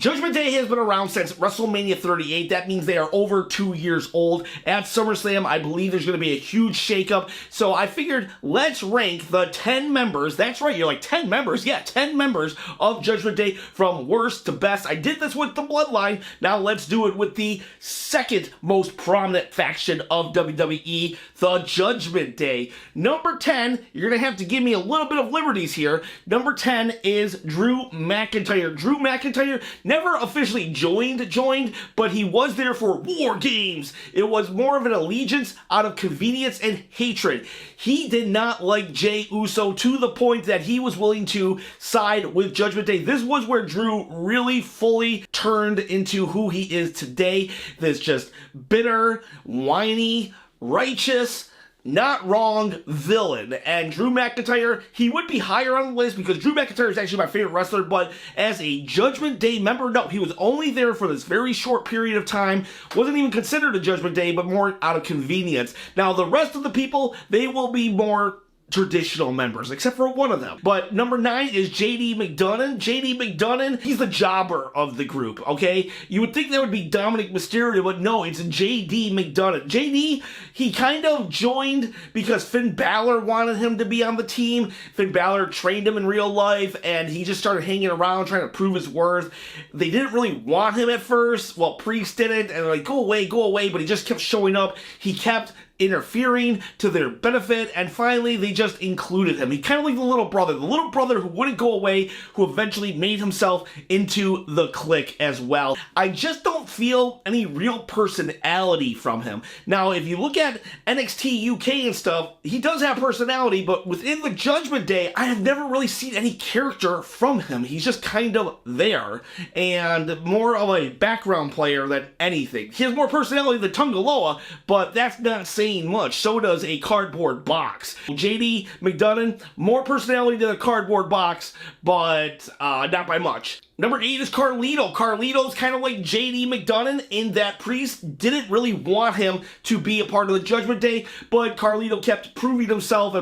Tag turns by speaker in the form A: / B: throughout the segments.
A: Judgment Day has been around since WrestleMania 38. That means they are over 2 years old. At SummerSlam, I believe there's going to be a huge shakeup. So I figured, let's rank the 10 members. That's right, you're like, 10 members? Yeah, 10 members of Judgment Day from worst to best. I did this with the Bloodline. Now let's do it with the second most prominent faction of WWE, the Judgment Day. Number 10, you're going to have to give me a little bit of liberties here. Number 10 is Drew McIntyre. Drew McIntyre never officially joined, but he was there for War Games. It was more of an allegiance out of convenience and hatred. He did not like Jey Uso to the point that he was willing to side with Judgment Day. This was where Drew really fully turned into who he is today. This just bitter, whiny, righteous, not wrong villain. And Drew McIntyre, he would be higher on the list because Drew McIntyre is actually my favorite wrestler, but as a Judgment Day member, no, he was only there for this very short period of time, wasn't even considered a Judgment Day, but more out of convenience. Now, the rest of the people, they will be more traditional members, except for one of them. But number 9 is JD McDonough. JD McDonough, he's the jobber of the group, okay? You would think that would be Dominic Mysterio, but no, it's JD McDonough. JD, he kind of joined because Finn Balor wanted him to be on the team. Finn Balor trained him in real life, and he just started hanging around trying to prove his worth. They didn't really want him at first. Well, Priest didn't, and they're like, go away, but he just kept showing up. He kept interfering to their benefit, and finally they just included him. He kind of like the little brother who wouldn't go away, who eventually made himself into the clique as well. I just don't feel any real personality from him. Now, if you look at NXT UK and stuff, he does have personality, but within the Judgment Day, I have never really seen any character from him. He's just kind of there, and more of a background player than anything. He has more personality than Tungaloa, but that's not saying much. So does a cardboard box. JD McDonough, more personality than a cardboard box, but not by much. Number 8 is Carlito. Carlito's kind of like JD McDonough in that Priest didn't really want him to be a part of the Judgment Day, but Carlito kept proving himself,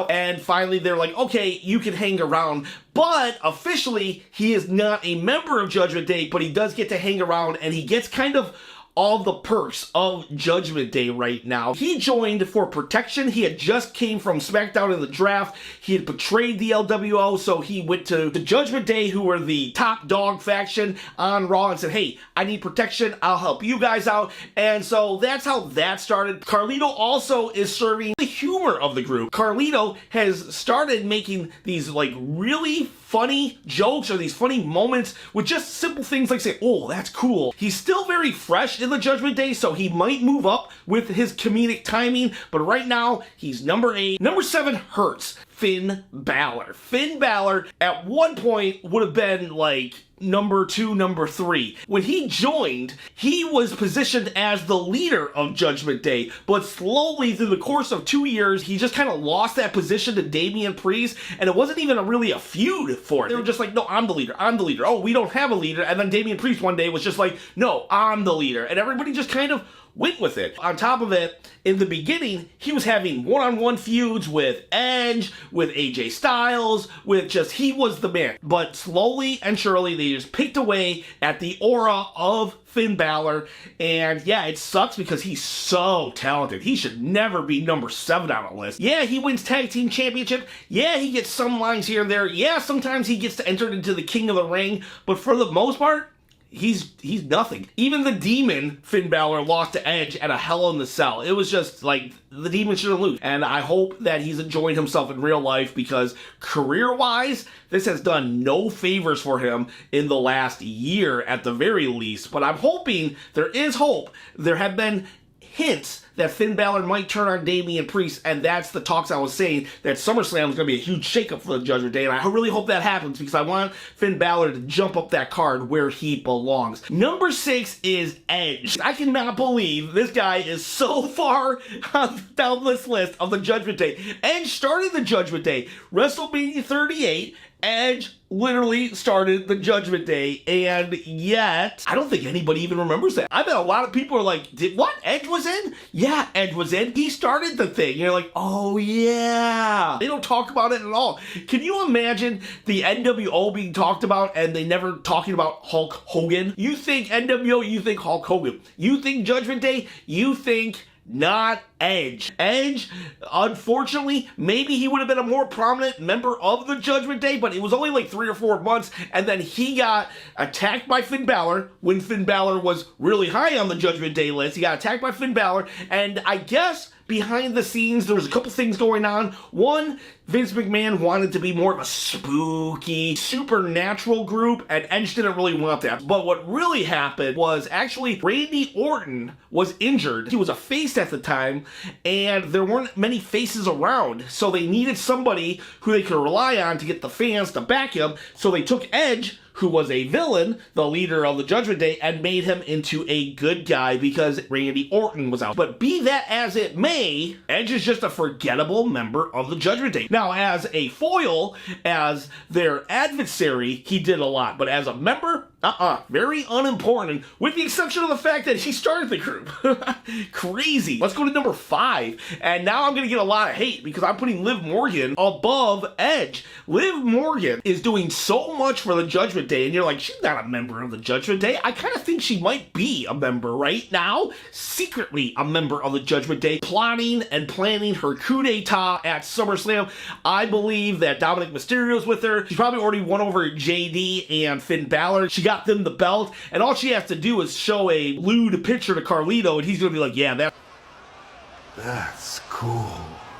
A: and finally they're like, okay, you can hang around. But officially, he is not a member of Judgment Day, but he does get to hang around, and he gets kind of all the perks of Judgment Day right now. He joined for protection. He had just came from SmackDown in the draft. He had betrayed the LWO, so he went to the Judgment Day, who were the top dog faction on Raw, and said, hey, I need protection. I'll help you guys out. And so that's how that started. Carlito also is serving the humor of the group. Carlito has started making these like really funny jokes or these funny moments with just simple things like say, oh, that's cool. He's still very fresh in the Judgment Day, so he might move up with his comedic timing, but right now, he's number 8. Number 7 hurts. Finn Balor. Finn Balor at one point would have been like number 2, number 3. When he joined, he was positioned as the leader of Judgment Day, but slowly through the course of 2 years, he just kind of lost that position to Damian Priest, and it wasn't even really a feud for it. They were just like, no, I'm the leader. Oh, we don't have a leader. And then Damian Priest one day was just like, no, I'm the leader. And everybody just kind of went with it. On top of it, in the beginning, he was having one-on-one feuds with Edge, with AJ Styles, he was the man. But slowly and surely, they just picked away at the aura of Finn Balor, and yeah, it sucks because he's so talented. He should never be number 7 on a list. Yeah, he wins Tag Team Championship. Yeah, he gets some lines here and there. Yeah, sometimes he gets to enter into the King of the Ring, but for the most part, he's nothing. Even the Demon, Finn Balor, lost to Edge at a Hell in the Cell. It was just like, the Demon shouldn't lose. And I hope that he's enjoying himself in real life because career-wise, this has done no favors for him in the last year at the very least. But I'm hoping, there is hope. There have been hints that Finn Balor might turn on Damian Priest, and that's the talks I was saying, that SummerSlam is going to be a huge shakeup for the Judgment Day, and I really hope that happens because I want Finn Balor to jump up that card where he belongs. Number 6 is Edge. I cannot believe this guy is so far down this list of the Judgment Day. Edge started the Judgment Day, WrestleMania 38, Edge literally started the Judgment Day, and yet I don't think anybody even remembers that. I bet a lot of people are like, what? Edge was in? Yeah, Edge was in. He started the thing. You're like, oh yeah. They don't talk about it at all. Can you imagine the NWO being talked about and they never talking about Hulk Hogan? You think NWO, you think Hulk Hogan. You think Judgment Day, you think not Edge. Edge, unfortunately, maybe he would have been a more prominent member of the Judgment Day, but it was only like 3 or 4 months, and then he got attacked by Finn Balor when Finn Balor was really high on the Judgment Day list. He got attacked by Finn Balor, and I guess behind the scenes, there was a couple things going on. One, Vince McMahon wanted to be more of a spooky, supernatural group, and Edge didn't really want that. But what really happened was actually Randy Orton was injured. He was a face at the time, and there weren't many faces around, so they needed somebody who they could rely on to get the fans to back him, so they took Edge, who was a villain, the leader of the Judgment Day, and made him into a good guy because Randy Orton was out. But be that as it may, Edge is just a forgettable member of the Judgment Day. Now, as a foil, as their adversary, he did a lot. But as a member, very unimportant, with the exception of the fact that he started the group. Crazy. Let's go to number 5. And now I'm going to get a lot of hate because I'm putting Liv Morgan above Edge. Liv Morgan is doing so much for the Judgment Day, and you're like, she's not a member of the Judgment Day. I kind of think she might be a member right now. Secretly a member of the Judgment Day, plotting and planning her coup d'etat at SummerSlam. I believe that Dominic Mysterio's with her. She's probably already won over JD and Finn Balor. She got them the belt, and all she has to do is show a lewd picture to Carlito, and he's gonna be like, yeah, that's cool.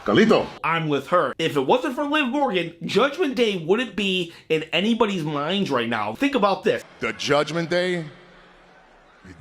A: Carlito. I'm with her. If it wasn't for Liv Morgan, Judgment Day wouldn't be in anybody's minds right now. Think about this.
B: The Judgment Day,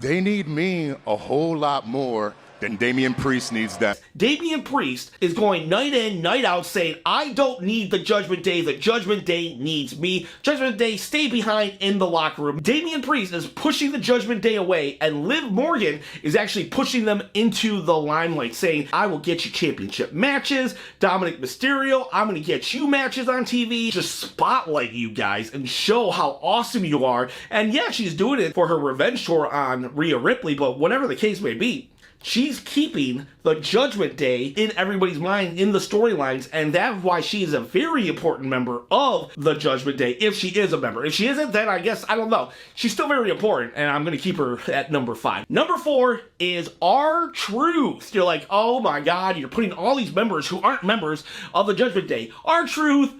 B: they need me a whole lot more than Damian Priest needs that.
A: Damian Priest is going night in, night out saying, I don't need the Judgment Day needs me. Judgment Day, stay behind in the locker room. Damian Priest is pushing the Judgment Day away, and Liv Morgan is actually pushing them into the limelight, saying, I will get you championship matches, Dominic Mysterio, I'm gonna get you matches on TV, just spotlight you guys and show how awesome you are. And yeah, she's doing it for her revenge tour on Rhea Ripley, but whatever the case may be, she's keeping the Judgment Day in everybody's mind, in the storylines, and that's why she is a very important member of the Judgment Day, if she is a member. If she isn't, then I guess, I don't know. She's still very important, and I'm going to keep her at number 5. Number 4 is R-Truth. You're like, oh my god, you're putting all these members who aren't members of the Judgment Day. R-Truth...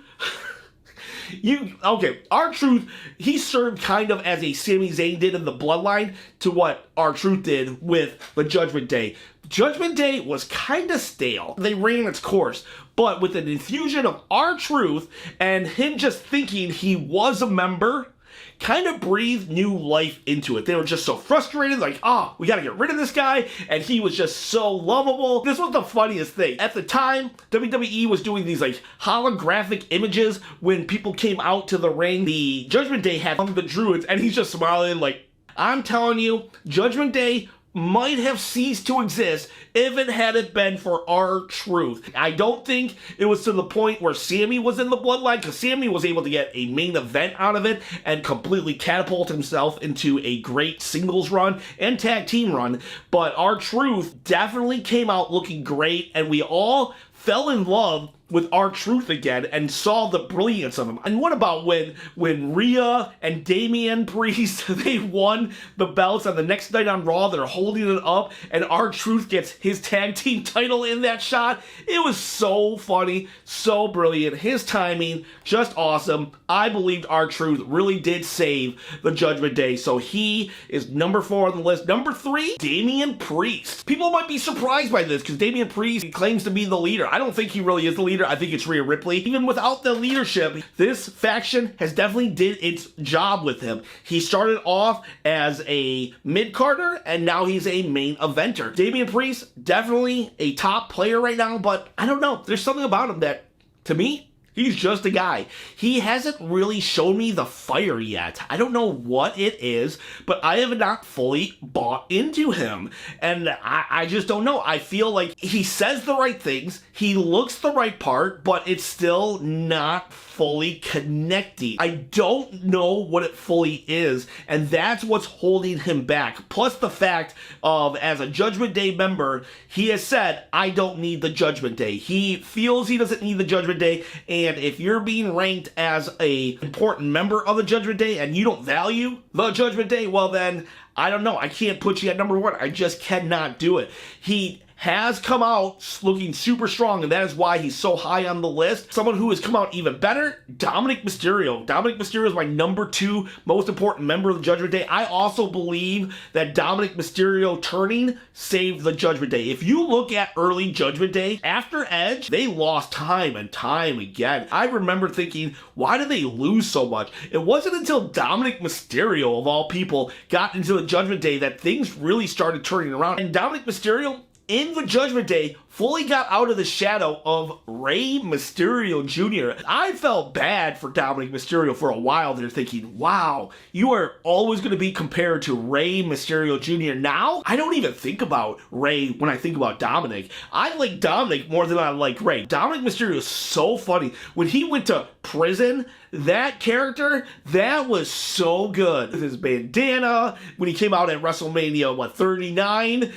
A: R-Truth, he served kind of as a Sami Zayn did in the Bloodline to what R-Truth did with the Judgment Day. Judgment Day was kind of stale. They ran its course, but with an infusion of R-Truth and him just thinking he was a member, kind of breathed new life into it. They were just so frustrated, like, we gotta get rid of this guy, and he was just so lovable. This was the funniest thing. At the time, WWE was doing these, like, holographic images when people came out to the ring. The Judgment Day had the Druids, and he's just smiling, like, I'm telling you, Judgment Day might have ceased to exist if it hadn't been for R-Truth. I don't think it was to the point where Sami was in the Bloodline, because Sami was able to get a main event out of it and completely catapult himself into a great singles run and tag team run. But R-Truth definitely came out looking great, and we all fell in love with R-Truth again and saw the brilliance of him. And what about when Rhea and Damian Priest, they won the belts, and the next night on Raw, they're holding it up, and R-Truth gets his tag team title in that shot? It was so funny, so brilliant. His timing, just awesome. I believed R-Truth really did save the Judgment Day, so he is number 4 on the list. Number 3, Damian Priest. People might be surprised by this, because Damian Priest claims to be the leader. I don't think he really is the leader. I think it's Rhea Ripley. Even without the leadership, this faction has definitely did its job with him. He started off as a mid-carder, and now he's a main eventer. Damian Priest, definitely a top player right now, but I don't know. There's something about him that, to me, He's just a guy. He hasn't really shown me the fire yet. I don't know what it is, but I have not fully bought into him. And I just don't know. I feel like he says the right things, he looks the right part, but it's still not fully connecting. I don't know what it fully is, and that's what's holding him back. Plus the fact of, as a Judgment Day member, he has said, I don't need the Judgment Day. He feels he doesn't need the Judgment Day, and if you're being ranked as a important member of the Judgment Day and you don't value the Judgment Day, well then, I don't know. I can't put you at number one. I just cannot do it. He has come out looking super strong, and that is why he's so high on the list. Someone who has come out even better, Dominic Mysterio. Dominic Mysterio is my number 2 most important member of the Judgment Day. I also believe that Dominic Mysterio turning saved the Judgment Day. If you look at early Judgment Day, after Edge, they lost time and time again. I remember thinking, why did they lose so much? It wasn't until Dominic Mysterio, of all people, got into the Judgment Day that things really started turning around. And Dominic Mysterio, in the Judgment Day, fully got out of the shadow of Rey Mysterio Jr. I felt bad for Dominic Mysterio for a while there, thinking, wow, you are always going to be compared to Rey Mysterio Jr. Now, I don't even think about Rey when I think about Dominic. I like Dominic more than I like Rey. Dominic Mysterio is so funny. When he went to prison, that character, that was so good. With his bandana, when he came out at WrestleMania, 39,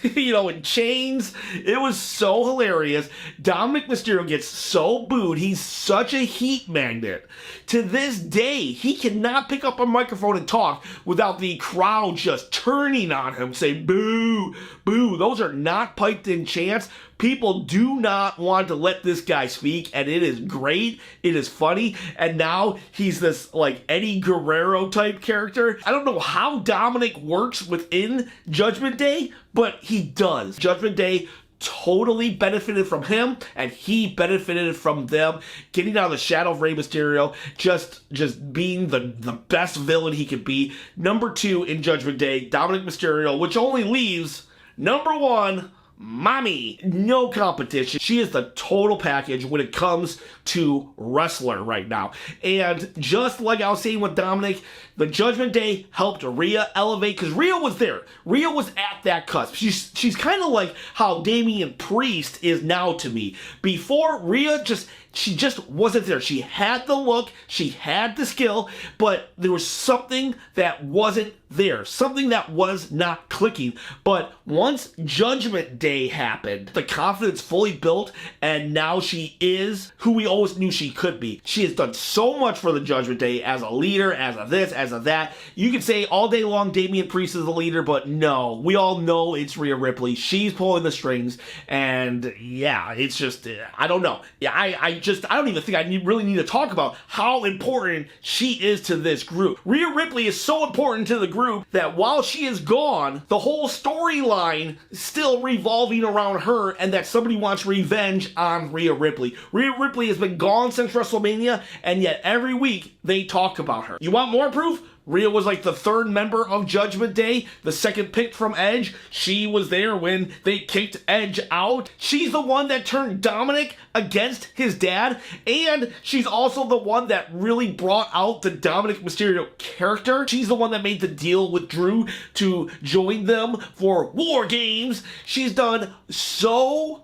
A: in chains, it was so hilarious. Dominic Mysterio gets so booed. He's such a heat magnet. To this day, he cannot pick up a microphone and talk without the crowd just turning on him, saying, boo, boo. Those are not piped in chants. People do not want to let this guy speak, and it is great. It is funny, and now he's this, Eddie Guerrero type character. I don't know how Dominic works within Judgment Day, but he does. Judgment Day totally benefited from him, and he benefited from them getting out of the shadow of Rey Mysterio, just being the best villain he could be. Number 2 in Judgment Day, Dominic Mysterio, which only leaves number 1, Mami. No competition. She is the total package when it comes to wrestler right now. And just like I was saying with Dominic, the Judgment Day helped Rhea elevate, because Rhea was there. Rhea was at that cusp. She's kind of like how Damian Priest is now to me. Before, Rhea she just wasn't there. She had the look, she had the skill, but there was something that wasn't there. Something that was not clicking. But once Judgment Day happened, the confidence fully built, and now she is who we always knew she could be. She has done so much for the Judgment Day as a leader, as a this, as a that. You could say all day long Damian Priest is the leader, but no. We all know it's Rhea Ripley. She's pulling the strings, and yeah, it's just, I don't know. Yeah, I don't even think I really need to talk about how important she is to this group. Rhea Ripley is so important to the group that while she is gone, the whole storyline is still revolving around her, and that somebody wants revenge on Rhea Ripley. Rhea Ripley has been gone since WrestleMania, and yet every week they talk about her. You want more proof? Rhea was the 3rd member of Judgment Day, the 2nd picked from Edge. She was there when they kicked Edge out. She's the one that turned Dominic against his dad, and she's also the one that really brought out the Dominic Mysterio character. She's the one that made the deal with Drew to join them for War Games. She's done so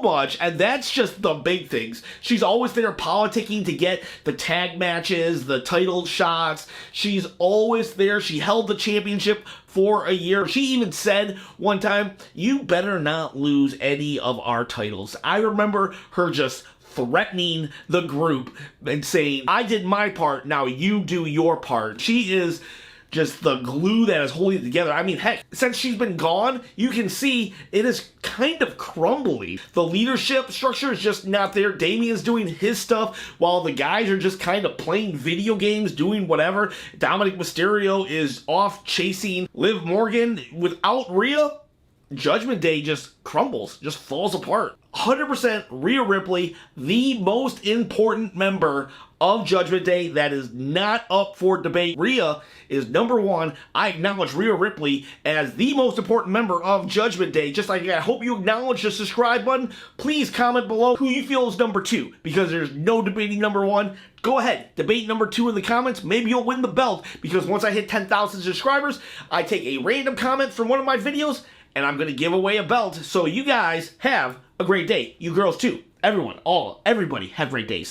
A: much, and that's just the big things. She's always there politicking to get the tag matches, the title shots. She's always there. She held the championship for a year. She even said one time, you better not lose any of our titles. I remember her just threatening the group and saying, I did my part, now you do your part. She is just the glue that is holding it together. I mean, heck, since she's been gone, you can see it is kind of crumbling. The leadership structure is just not there. Damian's doing his stuff while the guys are just kind of playing video games, doing whatever. Dominic Mysterio is off chasing Liv Morgan. Without Rhea, Judgment Day just crumbles, just falls apart. 100% Rhea Ripley, the most important member of Judgment Day that is not up for debate. Rhea is number one. I acknowledge Rhea Ripley as the most important member of Judgment Day. Just like I hope you acknowledge the subscribe button. Please comment below who you feel is number two, because there's no debating number one. Go ahead, debate number two in the comments. Maybe you'll win the belt, because once I hit 10,000 subscribers, I take a random comment from one of my videos, and I'm going to give away a belt. So you guys have a great day. You girls too. Everyone, everybody have great days.